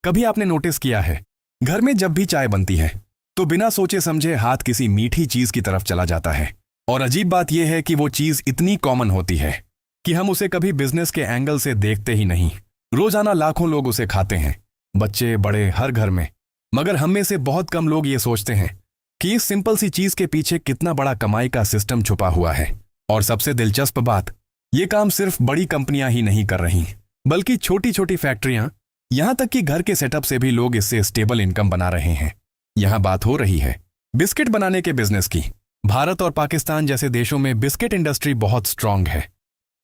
कभी आपने नोटिस किया है, घर में जब भी चाय बनती है तो बिना सोचे समझे हाथ किसी मीठी चीज की तरफ चला जाता है। और अजीब बात यह है कि वो चीज इतनी कॉमन होती है कि हम उसे कभी बिजनेस के एंगल से देखते ही नहीं। रोजाना लाखों लोग उसे खाते हैं, बच्चे बड़े हर घर में। मगर हम में से बहुत कम लोग ये सोचते हैं कि इस सिंपल सी चीज के पीछे कितना बड़ा कमाई का सिस्टम छुपा हुआ है। और सबसे दिलचस्प बात, ये काम सिर्फ बड़ी कंपनियां ही नहीं कर रही, बल्कि छोटी छोटी फैक्ट्रियां, यहां तक कि घर के सेटअप से भी लोग इससे स्टेबल इनकम बना रहे हैं। यहां बात हो रही है बिस्किट बनाने के बिजनेस की। भारत और पाकिस्तान जैसे देशों में बिस्किट इंडस्ट्री बहुत स्ट्रांग है।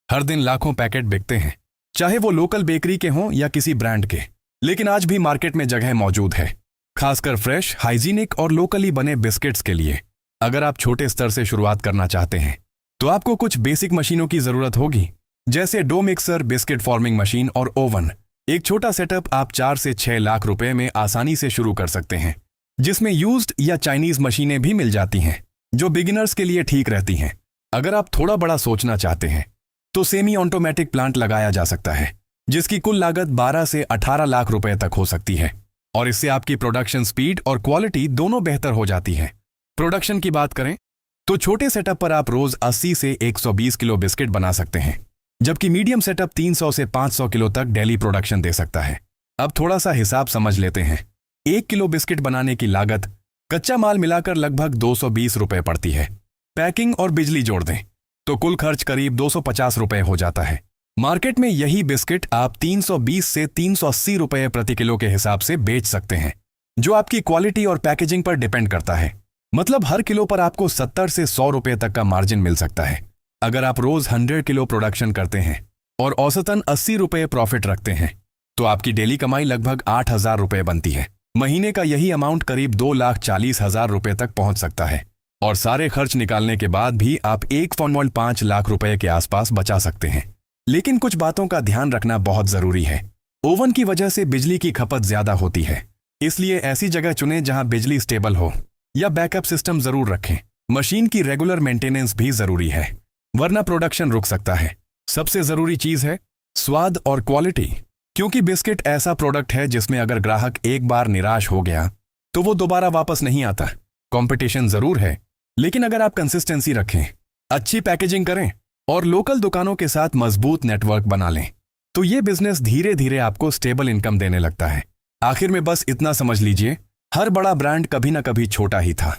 हर दिन लाखों पैकेट बिकते हैं, चाहे वो लोकल बेकरी के हों या किसी ब्रांड के। लेकिन आज भी मार्केट में जगह मौजूद है, खासकर फ्रेश, हाइजीनिक और लोकली बने बिस्किट्स के लिए। अगर आप छोटे स्तर से शुरुआत करना चाहते हैं तो आपको कुछ बेसिक मशीनों की जरूरत होगी, जैसे dough mixer, biscuit forming machine और ओवन। एक छोटा सेटअप आप 4 से 6 लाख रुपए में आसानी से शुरू कर सकते हैं, जिसमें यूज्ड या चाइनीज मशीनें भी मिल जाती हैं, जो बिगिनर्स के लिए ठीक रहती हैं। अगर आप थोड़ा बड़ा सोचना चाहते हैं तो सेमी ऑटोमेटिक प्लांट लगाया जा सकता है, जिसकी कुल लागत 12 से 18 लाख रुपए तक हो सकती है। और इससे आपकी प्रोडक्शन स्पीड और क्वालिटी दोनों बेहतर हो जाती है। प्रोडक्शन की बात करें तो छोटे सेटअप पर आप रोज 80 से 120 किलो बिस्किट बना सकते हैं, जबकि मीडियम सेटअप 300 से 500 किलो तक डेली प्रोडक्शन दे सकता है। अब थोड़ा सा हिसाब समझ लेते हैं। 1 किलो बिस्किट बनाने की लागत कच्चा माल मिलाकर लगभग 220 रुपए पड़ती है। पैकिंग और बिजली जोड़ दें तो कुल खर्च करीब 250 रुपए हो जाता है। मार्केट में यही बिस्किट आप 320 से 380 रुपए प्रति किलो के हिसाब से बेच सकते हैं, जो आपकी क्वालिटी और पैकेजिंग पर डिपेंड करता है। मतलब हर किलो पर आपको 70 से 100 रुपए तक का मार्जिन मिल सकता है। अगर आप रोज 100 किलो प्रोडक्शन करते हैं और औसतन 80 रुपए प्रॉफिट रखते हैं तो आपकी डेली कमाई लगभग 8,000 रुपए बनती है। महीने का यही अमाउंट करीब 2,40,000 रुपए तक पहुंच सकता है। और सारे खर्च निकालने के बाद भी आप 1.5 लाख रुपए के आसपास बचा सकते हैं। लेकिन कुछ बातों का ध्यान रखना बहुत जरूरी है। ओवन की वजह से बिजली की खपत ज्यादा होती है, इसलिए ऐसी जगह चुनें जहां बिजली स्टेबल हो, या बैकअप सिस्टम जरूर रखें। मशीन की रेगुलर मेंटेनेंस भी जरूरी है, वरना प्रोडक्शन रुक सकता है। सबसे जरूरी चीज है स्वाद और क्वालिटी, क्योंकि बिस्किट ऐसा प्रोडक्ट है जिसमें अगर ग्राहक एक बार निराश हो गया तो वो दोबारा वापस नहीं आता। कंपटीशन जरूर है, लेकिन अगर आप कंसिस्टेंसी रखें, अच्छी पैकेजिंग करें और लोकल दुकानों के साथ मजबूत नेटवर्क बना लें तो ये बिजनेस धीरे धीरे आपको स्टेबल इनकम देने लगता है। आखिर में बस इतना समझ लीजिए, हर बड़ा ब्रांड कभी ना कभी छोटा ही था।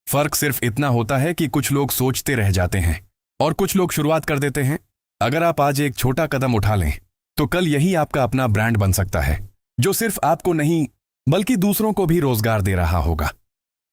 फर्क सिर्फ इतना होता है कि कुछ लोग सोचते रह जाते हैं और कुछ लोग शुरुआत कर देते हैं। अगर आप आज एक छोटा कदम उठा लें तो कल यही आपका अपना ब्रांड बन सकता है, जो सिर्फ आपको नहीं बल्कि दूसरों को भी रोजगार दे रहा होगा।